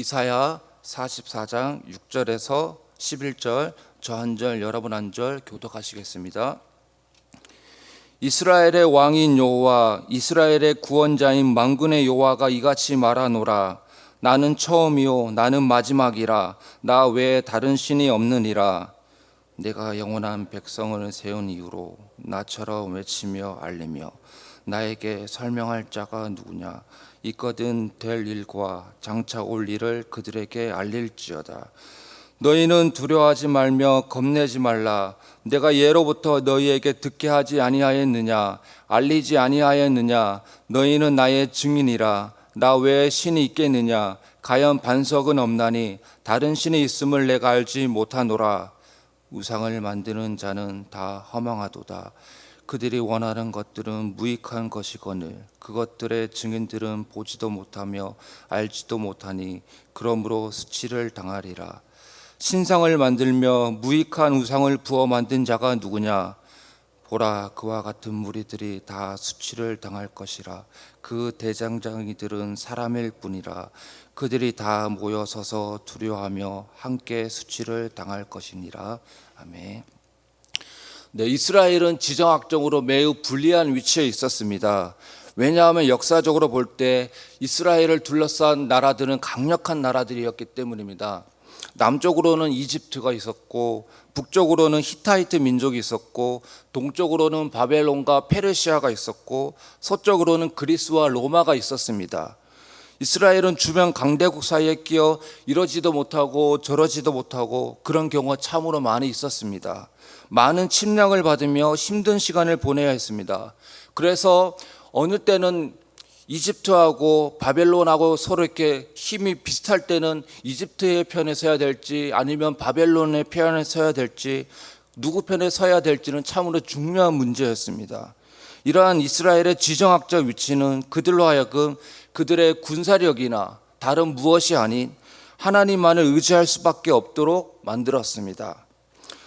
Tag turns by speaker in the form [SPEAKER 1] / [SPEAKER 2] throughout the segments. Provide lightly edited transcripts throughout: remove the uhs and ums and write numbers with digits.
[SPEAKER 1] 이사야 44장 6절에서 11절, 저 한 절 여러분 한 절 교독하시겠습니다. 이스라엘의 왕인 여호와, 이스라엘의 구원자인 만군의 여호와가 이같이 말하노라. 나는 처음이요 나는 마지막이라. 나 외에 다른 신이 없느니라. 내가 영원한 백성을 세운 이유로 나처럼 외치며 알리며 나에게 설명할 자가 누구냐. 있거든 될 일과 장차 올 일을 그들에게 알릴지어다. 너희는 두려워하지 말며 겁내지 말라. 내가 예로부터 너희에게 듣게 하지 아니하였느냐. 알리지 아니하였느냐. 너희는 나의 증인이라. 나 외에 신이 있겠느냐. 가연 반석은 없나니 다른 신이 있음을 내가 알지 못하노라. 우상을 만드는 자는 다 허망하도다. 그들이 원하는 것들은 무익한 것이거늘 그것들의 증인들은 보지도 못하며 알지도 못하니 그러므로 수치를 당하리라. 신상을 만들며 무익한 우상을 부어 만든 자가 누구냐. 보라, 그와 같은 무리들이 다 수치를 당할 것이라. 그 대장장이들은 사람일 뿐이라. 그들이 다 모여 서서 두려워하며 함께 수치를 당할 것이니라. 아멘. 네, 이스라엘은 지정학적으로 매우 불리한 위치에 있었습니다. 왜냐하면 역사적으로 볼 때 이스라엘을 둘러싼 나라들은 강력한 나라들이었기 때문입니다. 남쪽으로는 이집트가 있었고, 북쪽으로는 히타이트 민족이 있었고, 동쪽으로는 바벨론과 페르시아가 있었고, 서쪽으로는 그리스와 로마가 있었습니다. 이스라엘은 주변 강대국 사이에 끼어 이러지도 못하고 저러지도 못하고 그런 경우가 참으로 많이 있었습니다. 많은 침략을 받으며 힘든 시간을 보내야 했습니다. 그래서 어느 때는 이집트하고 바벨론하고 서로 이렇게 힘이 비슷할 때는 이집트의 편에 서야 될지 아니면 바벨론의 편에 서야 될지 누구 편에 서야 될지는 참으로 중요한 문제였습니다. 이러한 이스라엘의 지정학적 위치는 그들로 하여금 그들의 군사력이나 다른 무엇이 아닌 하나님만을 의지할 수밖에 없도록 만들었습니다.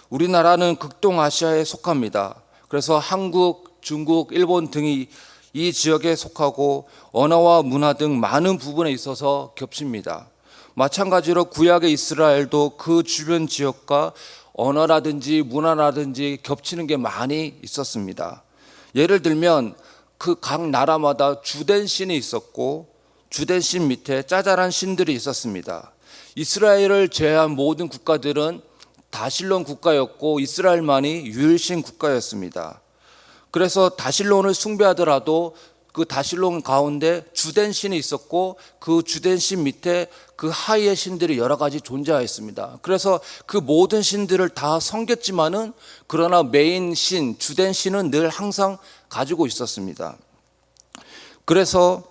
[SPEAKER 1] 우리나라는 극동아시아에 속합니다. 그래서 한국, 중국, 일본 등이 이 지역에 속하고 언어와 문화 등 많은 부분에 있어서 겹칩니다. 마찬가지로 구약의 이스라엘도 그 주변 지역과 언어라든지 문화라든지 겹치는 게 많이 있었습니다. 예를 들면 그 각 나라마다 주된 신이 있었고 주된 신 밑에 짜잘한 신들이 있었습니다. 이스라엘을 제외한 모든 국가들은 다실론 국가였고 이스라엘만이 유일신 국가였습니다. 그래서 다실론을 숭배하더라도 그 다실론 가운데 주된 신이 있었고 그 주된 신 밑에 그 하위의 신들이 여러 가지 존재하였습니다. 그래서 그 모든 신들을 다 섬겼지만은 그러나 메인 신, 주된 신은 늘 항상 가지고 있었습니다. 그래서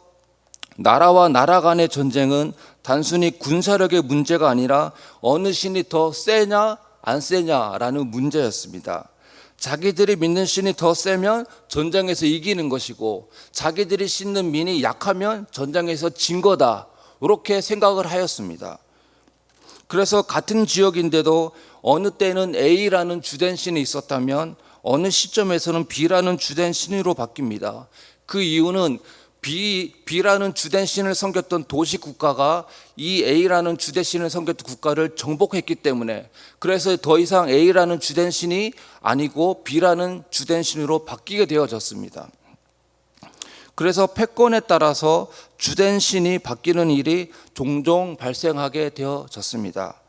[SPEAKER 1] 나라와 나라 간의 전쟁은 단순히 군사력의 문제가 아니라 어느 신이 더 세냐 안 세냐라는 문제였습니다. 자기들이 믿는 신이 더 세면 전장에서 이기는 것이고 자기들이 신는 민이 약하면 전장에서 진 거다, 이렇게 생각을 하였습니다. 그래서 같은 지역인데도 어느 때는 A라는 주된 신이 있었다면 어느 시점에서는 B라는 주된 신으로 바뀝니다. 그 이유는 B라는 주된 신을 섬겼던 도시 국가가 이 A라는 주된 신을 섬겼던 국가를 정복했기 때문에, 그래서 더 이상 A라는 주된 신이 아니고 B라는 주된 신으로 바뀌게 되어졌습니다. 그래서 패권에 따라서 주된 신이 바뀌는 일이 종종 발생하게 되어졌습니다.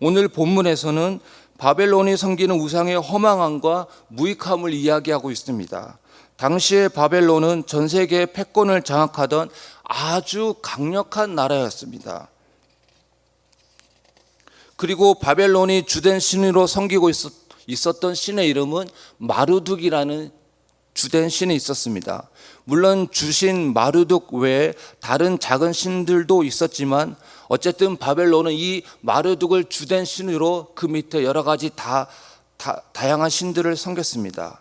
[SPEAKER 1] 오늘 본문에서는 바벨론이 섬기는 우상의 허망함과 무익함을 이야기하고 있습니다. 당시의 바벨론은 전 세계의 패권을 장악하던 아주 강력한 나라였습니다. 그리고 바벨론이 주된 신으로 섬기고 있었던 신의 이름은 마르둑이라는 주된 신이 있었습니다. 물론 주신 마르둑 외에 다른 작은 신들도 있었지만 어쨌든 바벨론은 이 마르둑을 주된 신으로 그 밑에 여러 가지 다양한 신들을 섬겼습니다.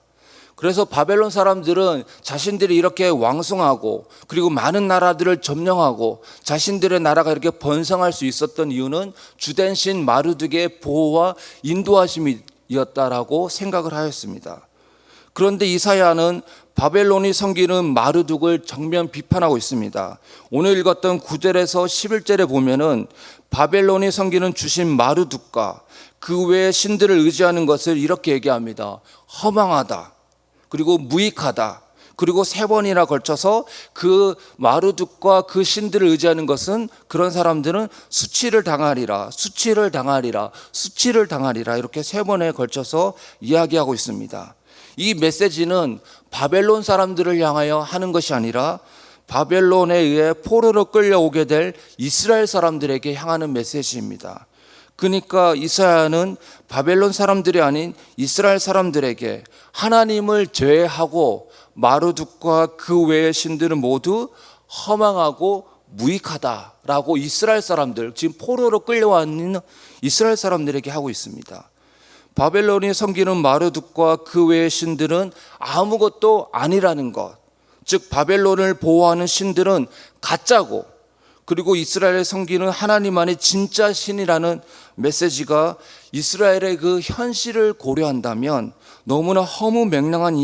[SPEAKER 1] 그래서 바벨론 사람들은 자신들이 이렇게 왕성하고 그리고 많은 나라들을 점령하고 자신들의 나라가 이렇게 번성할 수 있었던 이유는 주된 신 마르둑의 보호와 인도하심이었다라고 생각을 하였습니다. 그런데 이사야는 바벨론이 섬기는 마르둑을 정면 비판하고 있습니다. 오늘 읽었던 9절에서 11절에 보면은 바벨론이 섬기는 주신 마르둑과 그 외의 신들을 의지하는 것을 이렇게 얘기합니다. 허망하다. 그리고 무익하다. 그리고 3번이나 걸쳐서 그 마르둑과 그 신들을 의지하는 것은 그런 사람들은 수치를 당하리라, 수치를 당하리라, 수치를 당하리라 이렇게 3번에 걸쳐서 이야기하고 있습니다. 이 메시지는 바벨론 사람들을 향하여 하는 것이 아니라 바벨론에 의해 포로로 끌려오게 될 이스라엘 사람들에게 향하는 메시지입니다. 그러니까 이사야는 바벨론 사람들이 아닌 이스라엘 사람들에게 하나님을 제외하고 마르둑과 그 외의 신들은 모두 허망하고 무익하다라고 이스라엘 사람들, 지금 포로로 끌려와 있는 이스라엘 사람들에게 하고 있습니다. 바벨론이 섬기는 마르둑과 그 외의 신들은 아무것도 아니라는 것, 즉 바벨론을 보호하는 신들은 가짜고, 그리고 이스라엘을 섬기는 하나님만이 진짜 신이라는 메시지가 이스라엘의 그 현실을 고려한다면 너무나 허무맹랑한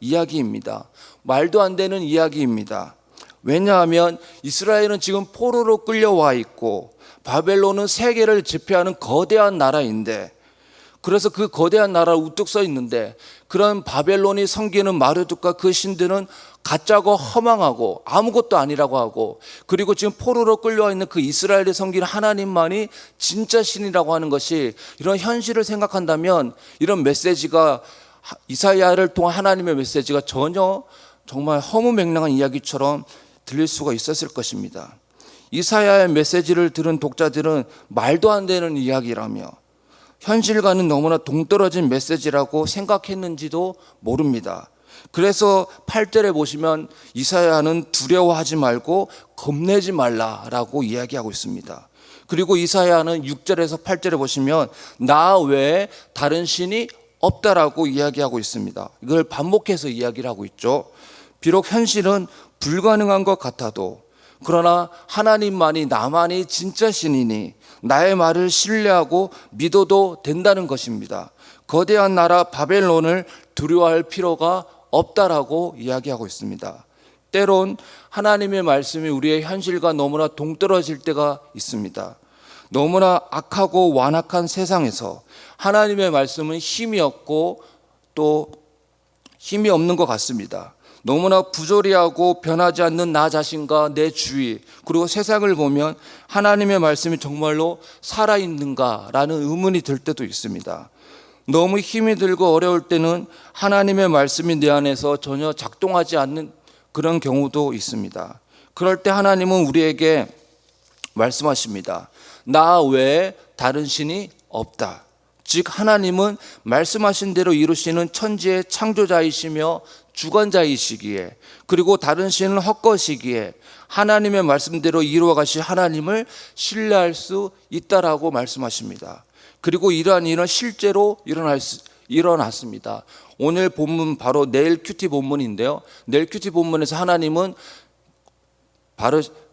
[SPEAKER 1] 이야기입니다. 말도 안 되는 이야기입니다. 왜냐하면 이스라엘은 지금 포로로 끌려와 있고 바벨론은 세계를 지배하는 거대한 나라인데, 그래서 그 거대한 나라를 우뚝 서 있는데 그런 바벨론이 섬기는 마르둑과 그 신들은 가짜고 허망하고 아무것도 아니라고 하고, 그리고 지금 포로로 끌려와 있는 그 이스라엘이 섬기는 하나님만이 진짜 신이라고 하는 것이, 이런 현실을 생각한다면 이런 메시지가, 이사야를 통한 하나님의 메시지가 전혀 정말 허무맹랑한 이야기처럼 들릴 수가 있었을 것입니다. 이사야의 메시지를 들은 독자들은 말도 안 되는 이야기라며 현실과는 너무나 동떨어진 메시지라고 생각했는지도 모릅니다. 그래서 8절에 보시면 이사야는 두려워하지 말고 겁내지 말라라고 이야기하고 있습니다. 그리고 이사야는 6절에서 8절에 보시면 나 외에 다른 신이 없다라고 이야기하고 있습니다. 이걸 반복해서 이야기를 하고 있죠. 비록 현실은 불가능한 것 같아도, 그러나 하나님만이, 나만이 진짜 신이니 나의 말을 신뢰하고 믿어도 된다는 것입니다. 거대한 나라 바벨론을 두려워할 필요가 없다라고 이야기하고 있습니다. 때론 하나님의 말씀이 우리의 현실과 너무나 동떨어질 때가 있습니다. 너무나 악하고 완악한 세상에서 하나님의 말씀은 힘이 없고 또 힘이 없는 것 같습니다. 너무나 부조리하고 변하지 않는 나 자신과 내 주위, 그리고 세상을 보면 하나님의 말씀이 정말로 살아있는가라는 의문이 들 때도 있습니다. 너무 힘이 들고 어려울 때는 하나님의 말씀이 내 안에서 전혀 작동하지 않는 그런 경우도 있습니다. 그럴 때 하나님은 우리에게 말씀하십니다. 나 외에 다른 신이 없다. 즉 하나님은 말씀하신 대로 이루시는 천지의 창조자이시며 주관자이시기에, 그리고 다른 신은 헛것이기에 하나님의 말씀대로 이루어 가실 하나님을 신뢰할 수 있다라고 말씀하십니다. 그리고 이러한 일은 실제로 일어났습니다. 오늘 본문 바로 내일 큐티 본문인데요. 내일 큐티 본문에서 하나님은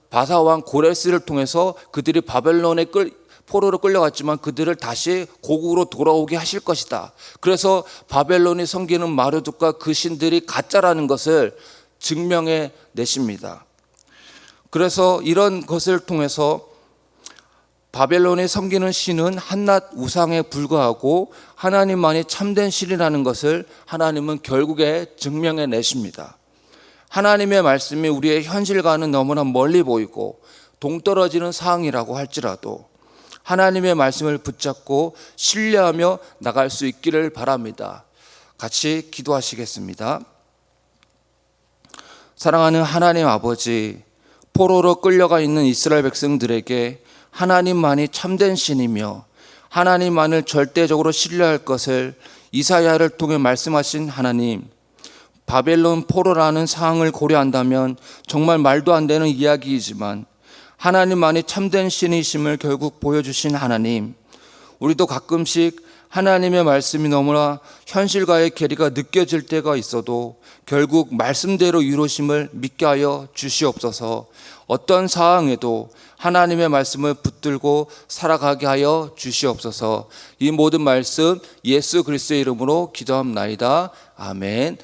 [SPEAKER 1] 바사왕 고레스를 통해서 그들이 바벨론에 포로로 끌려갔지만 그들을 다시 고국으로 돌아오게 하실 것이다. 그래서 바벨론이 섬기는 마르둑과 그 신들이 가짜라는 것을 증명해 내십니다. 그래서 이런 것을 통해서 바벨론이 섬기는 신은 한낱 우상에 불과하고 하나님만이 참된 신이라는 것을 하나님은 결국에 증명해 내십니다. 하나님의 말씀이 우리의 현실과는 너무나 멀리 보이고 동떨어지는 사항이라고 할지라도 하나님의 말씀을 붙잡고 신뢰하며 나갈 수 있기를 바랍니다. 같이 기도하시겠습니다. 사랑하는 하나님 아버지, 포로로 끌려가 있는 이스라엘 백성들에게 하나님만이 참된 신이며 하나님만을 절대적으로 신뢰할 것을 이사야를 통해 말씀하신 하나님, 바벨론 포로라는 상황을 고려한다면 정말 말도 안 되는 이야기이지만 하나님만이 참된 신이심을 결국 보여주신 하나님, 우리도 가끔씩 하나님의 말씀이 너무나 현실과의 괴리가 느껴질 때가 있어도 결국 말씀대로 이루심을 믿게 하여 주시옵소서. 어떤 상황에도 하나님의 말씀을 붙들고 살아가게 하여 주시옵소서. 이 모든 말씀 예수 그리스도의 이름으로 기도합나이다. 아멘.